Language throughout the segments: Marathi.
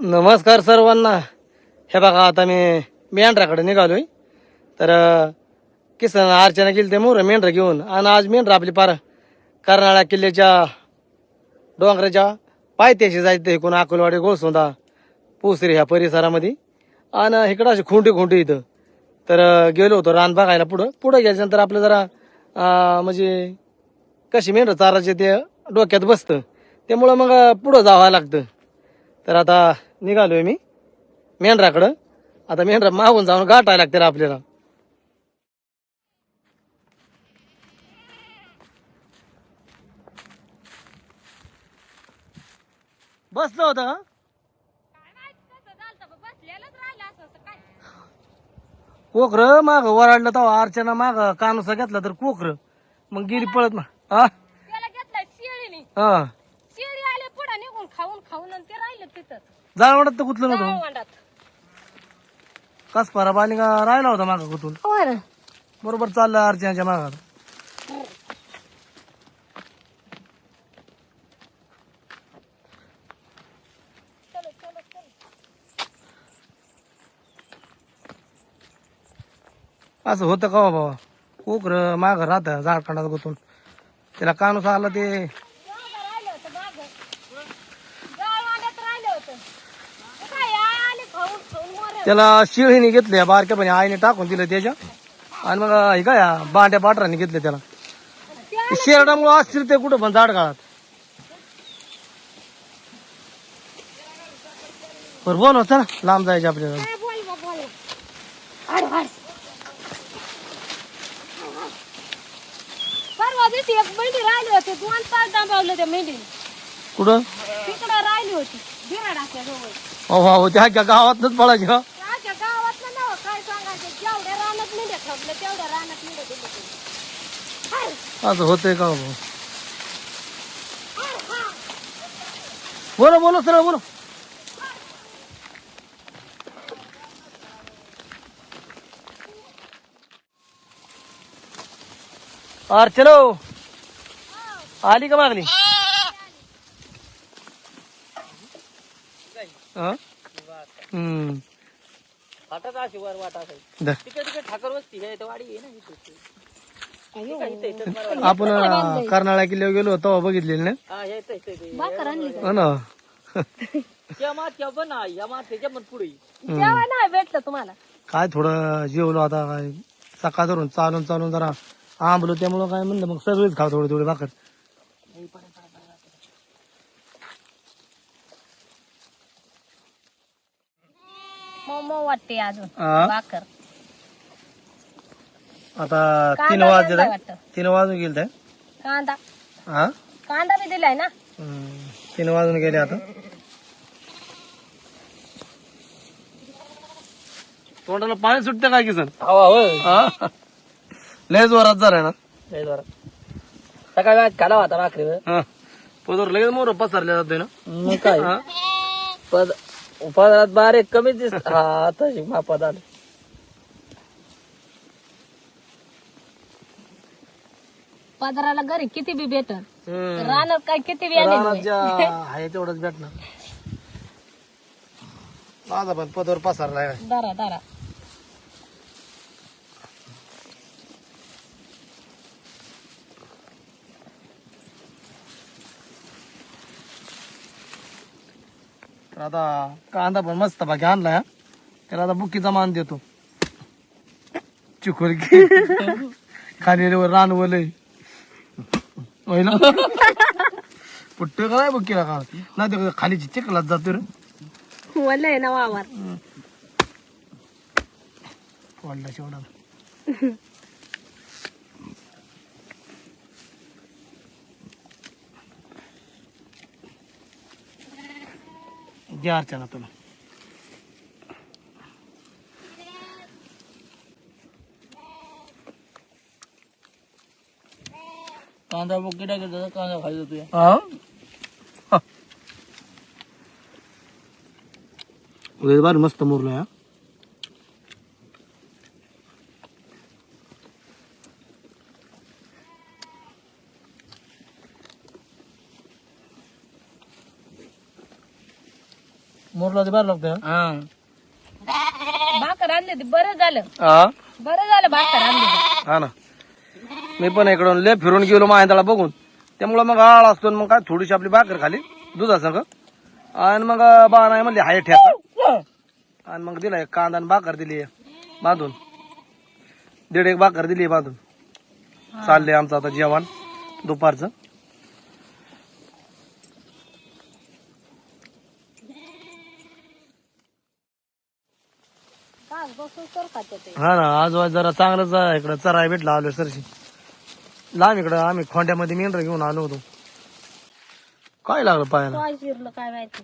नमस्कार सर्वांना. हे बघा आता मी मेंढराकडे निघालोय. तर किसन अर्चना गेली ते मोर मेंढर घेऊन आणि आज मेंढर आपली पार कर्नाळा किल्ल्याच्या डोंगराच्या पायथ्याशी जायचं इकडून अकोलवाडी गोळसोंदा पोसरी ह्या परिसरामध्ये. आणि इकडं अशी खोंटी इथं. तर गेलो होतो रान बघायला. पुढं गेल्यानंतर आपलं जरा म्हणजे कशी मेंढर चाराचे ते डोक्यात बसतं, त्यामुळं मग पुढं जावं लागतं. तर आता निघालोय मी मेंढराकडं. आता मेंढरा मागून जाऊन गाठायला लागते आपल्याला. बसलं होतं का कोकर माग वराडलं तेव्हा अर्चना माग कानुसा घेतला तर कोकर मग गेली पळत ना. हा त्याला घेतलाय शेळीने. हा शेळी आले पुढे निघून खाऊन आणि ते राहिले तिथंच जाळ वाटत तर कुठलं नव्हतं. गावांडात. कस परा बाणी का राहिला होता माग कुठून बरोबर चाललं अर्चनाच्या मागात. असं होतं का हो बाबा, कोकर माग राहत झाडखंडात गुतून. त्याला कानूस आला ते राहिलं होतं माग गावांडात राहिलं होतं. ते काय आले खाऊन मरे. त्याला शिळीने घेतले बारक्यापणे आईने टाकून दिलं त्याच्या. आणि मग हे काय बांड्या पाटरांनी घेतले त्याला. शेरडामुळे असतील ते कुठं पण झाड काळात. बरं बोल होतं ना लांब जायचे आपल्याला. काय बोल हाड हाड. परवा दिवशी एक मेंढी राहिली होती. 2 तास दाबावलं त्या मेंढीने. कुठं तिकडं राहिली होती बिराडाच्या जवळ. हो त्या गावातच पळायची का. राजा गावात नाव काय सांगायचं. जेवढ्या रानात मेंढ्या ठेवल्या तेवढ्या रानात मेंढ्या दिल्या त्यांनी. असं होतंय का बाबा. बोलो सर बोलो. अर्चनो आली का मागली. हा? हम्म. धर. आपण कर्नाळा किल्ल्यावर गेलो तेव्हा बघितलेलं ना. भाकर आणली हो ना. जेव्हा नाही भेटलं तुम्हाला. काय थोडं जेवलो आता काय सकाळ धरून चालून जरा आंबलो त्यामुळं काय म्हणलं मग सगळेच खाव थोडी भाकर. मऊ वाटते अजून हा? भाकर. आता 3 कांदा वाजले दिलाय वाटतं. 3 वाजून गेले. कांदा हा कांदा बी दिलाय ना. 3 वाजून गेले आता. तोंडाला पाणी सुटतं काय की सर. लय जोरात झालाय ना. सकाळी खाला होता भाकरी. पदर लगेच मोर पसरल्या जातोय ना. मग काय पदरात बारीक कमी दिसत. हा आता मापात आलं. पदराला घरी किती बी भेटत रानात काय किती बी रानात ज्या आहे तेवढंच भेटणार. माझा पण पदर पसरलाय. दारा दारा. तर आता कांदा पण मस्त बाकी आणलाय. त्याला आता बुकीचा मान देतो. चिखोल खाली रानवलंय पहिला पुट्ट काय बुकीला का नाही तर खाली चिखलात जातो रे. वलय ना वावर. वाढला शेवडा. घ्या अर्चना तुला. कांदा बुकी टाकायचा कांदा खायचा तुझ्या. बार मस्त मुरला या. मोरला ते बाहेर लागतं भाकर आणली होती बरं झालं हा बरं झालं भाकर आणली होती. हा ना मी पण इकडून लय फिरून गेलो माहिती बघून त्यामुळं मग आळ असतो मग काय थोडीशी आपली भाकर खाली दुधासंग आणि मग बा नाही म्हणले हाय ठेचा आणि मग दिला एक कांदा आणि भाकर दिली बांधून 1.5 भाकर दिली बांधून चाललंय आमचं आता जेवण दुपारचं. घास बसून तर खाते ते. हा ना आज जरा चांगलंच इकडं चराय भेटला आलो सरशी लांब इकडं आम्ही खोंड्यामध्ये मेंढर घेऊन आलो होतो. काय लागलं पायाला काय शिरलं काय माहिती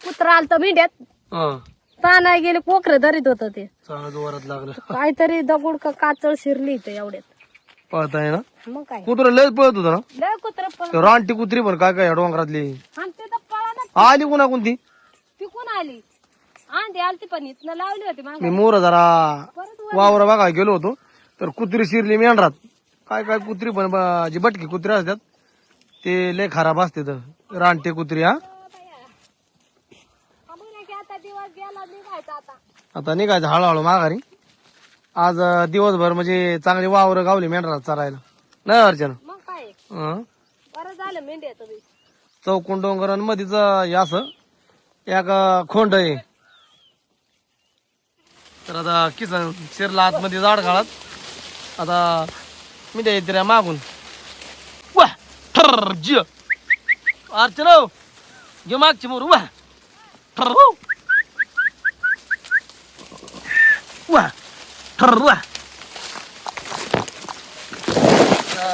कुत्रा आलं तर मेंढ्यात हा तानाय गेले कोकरे धरीत होत ते चांगलं जोरात लागलं काहीतरी दगड का काचळ शिरली इथं एवढ्यात पळताय ना मग काय कुत्र लय पळत होतं ना लय कुत्र पण ते रानटी कुत्री पण काय काय डोंगरातली आणि ते तर पळाला आली कुणा कोणती पिकून आली आंधी आलती पण इथनं लावली होती मी मागं. मोर जरा परत वावर बघा गेलो होतो तर कुत्री शिरली मेंढरात काय काय कुत्री पण जी बटकी कुत्री असतात ते लय खराब असते रानटे कुत्री हा आता दिवस गेला निघायचा आता आता निघायचं हळूहळू माघारी आज दिवसभर म्हणजे चांगली वावर गावली मेंढरात चरायला नाही अर्चना मग काय हं. बरं झालं मेंढ्याचं बी चौकोन डोंगरांमध्येच हे असं एक खोंड आहे तर आता किसन शिरला आतमध्ये झाड काढत आता मी द्या येते रे मागून वा ठर ज अर्चना घे मागची मोर वा ठर वा ठर वा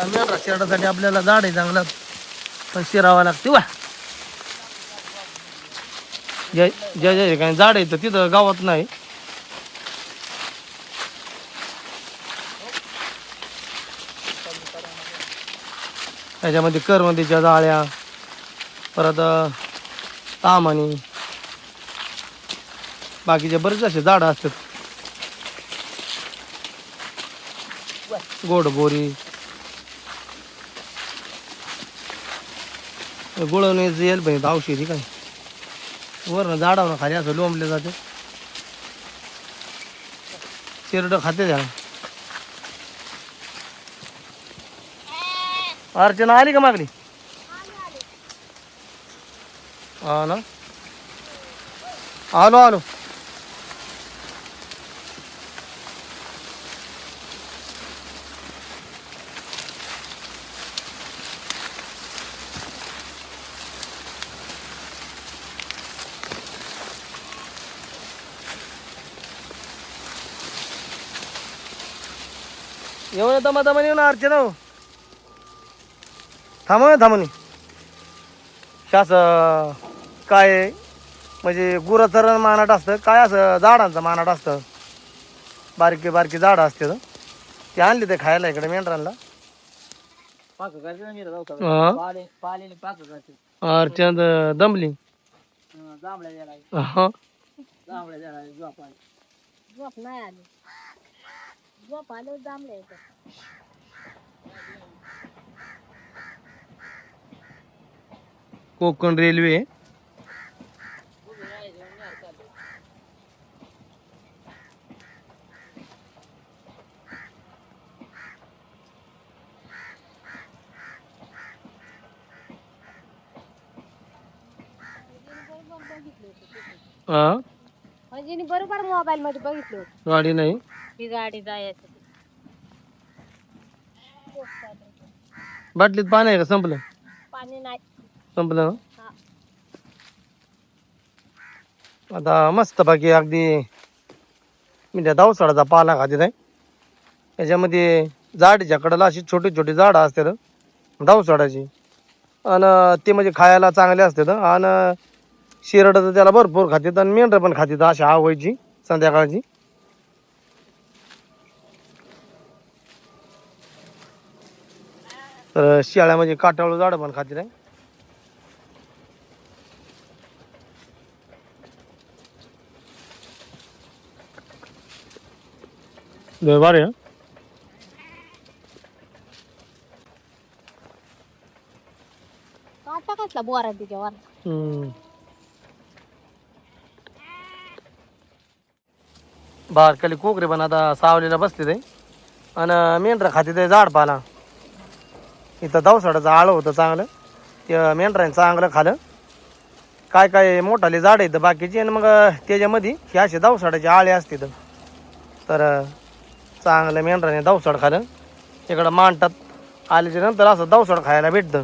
मेंढरा शेरडासाठी आपल्याला झाड आहे चांगलं पण शिरावं लागते वा जय जय जय काय झाड आहे तर तिथं गावात नाही त्याच्यामध्ये करवंदीच्या जाळ्या परत तामानी बाकीचे बरेच असे झाडं असतात गोडबोरी गुळवण्याचं येईल पण औषधी काय वरण झाडावर खाली असं लोंबले जाते चिरड खाते त्या अर्चना आली का मागली हा ना आलो आलो येऊन दमा येऊन अर्चना हो थांबून शास काय आहे? म्हणजे गुराचं मानाट असतं काय असं झाडांचं मानाट असतं बारकी बारकी झाडं असते ते आणली ते खायला इकडे मेंढरांना अर्चना दमली हा. झोप नाही आली झोप आल्यावर जांभळे येतात. कोकण रेल्वे हा म्हणजे बरोबर मोबाईल मध्ये बघितलं होतं गाडी नाही ही गाडी जायचं बाटलीत पाणी आहे का संपलं पाणी नाही संपलं ना हा. आता मस्त बाकी अगदी मी त्या दावसाडाचा पाला खाते आहे त्याच्यामध्ये झाडीच्या कडेला अशी छोटी छोटी झाडं असतात दावसाडाची आणि ते म्हणजे खायला चांगले असतात आणि शिरड तर त्याला भरपूर खातात आणि मेंढर पण खातात अशी आवयची संध्याकाळची तर शियाळ्यामध्ये काटाळू झाडं पण खातात आहे बरं आहे काटा कसला बोरा तिच्यावर हम्म. बारकाली कोकरे पण आता सावलीला बसते ते आणि मेंढरा खाते ते झाड पाला. इथं दवसाडाचं आळं होतं चांगलं, ते मेंढराने चांगलं खालं. काय काय मोठाले झाड आहेत बाकीचे, आणि मग त्याच्यामध्ये हे असे दवसाडाचे आळे असते. तर चांगलं मेंढराने दवसाड खालं. इकडं मांडतात आल्याच्या नंतर असं दवसाड खायला भेटतं.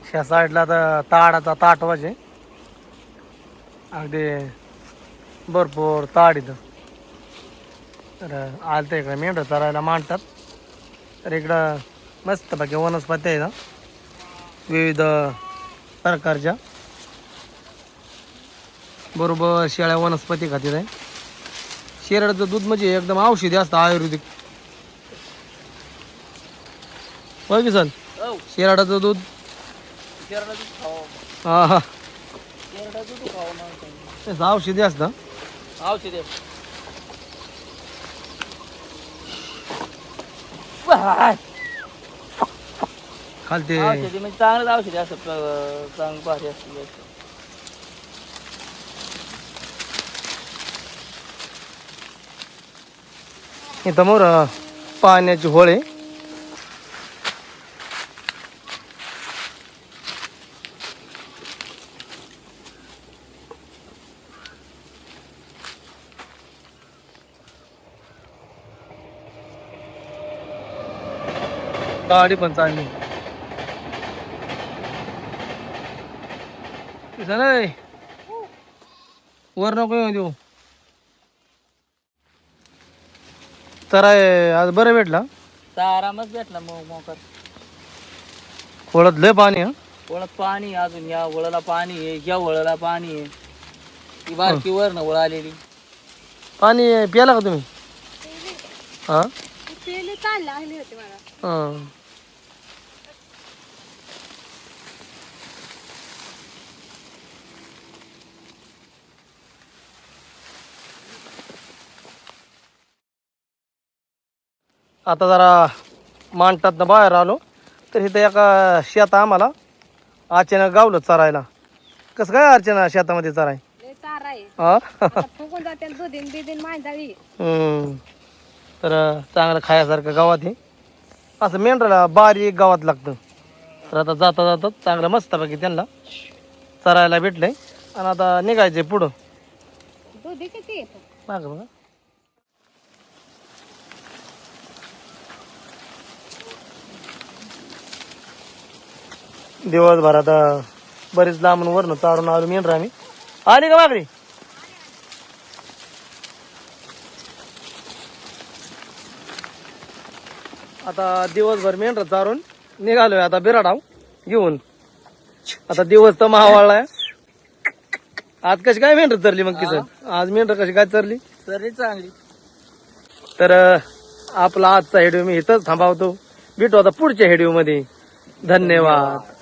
ह्या साईडला तर ताडाचा ताटवाच आहे, अगदी भरपूर ताड इथं. तर आलं तर इकडं मेंढर चरायला मांडतात. तर इकडं मस्त बाकी वनस्पती आहे ना, विविध प्रकारच्या, बरोबर शेळ्या वनस्पती खातील आहे. शेरडाचं दूध म्हणजे एकदम औषधी असतं, आयुर्वेदिक. होय की सर, शेरडाचं दूध. हा हा, तेच औषधी असतं. औषध खालते औषधी म्हणजे चांगलंच औषधी असं चांगलं भारी असतं. इथं मोर पाण्याची होळे. गाडी पण चालली. नाही वर नको येऊ देऊ. तर आज बरं भेटला. आरामच भेटला मग मोकर. खोळत लय पाणी. हा वळत पाणी अजून, या वळला पाणी आहे, या वळला पाणी आहे. ती बारकी वर न वळ आलेली. पाणी प्याला का तुम्ही? हा पेले चाल लागले होते मला. हा. आता जरा मांडतात बाहेर आलो, तर इथं एका शेत आम्हाला अचानक गावलं चरायला. कसं काय अर्चना शेतामध्ये चराय? लय चारा आहे. हा आता फुगून जाते दुधीन बिदीन मांजाळी. तर चांगलं खायासारखं गावात आहे. असं मेंढराला बारीक गावात लागतं. तर आता जाता जाता चांगलं मस्तपैकी त्यांना चरायला भेटलंय. आणि आता निघायचंय पुढं. दुधी किती येतं? मागं बघा. दिवसभरात बरीच लांबून वरनं चारून आलो मेंढरा आम्ही. आली का मागरी? आता दिवसभर मेंढरा चारून निघालोय आता बिराडाव घेऊन. आता दिवस तर मावाळलाय. आज कशी काय मेंढर चरली मग किसन? आज मेंढर कशी काय चरली? तरी चांगली. तर आपला आजचा व्हिडिओ मी इथंच थांबवतो. भेटू आता पुढच्या व्हिडिओ मध्ये. धन्यवाद.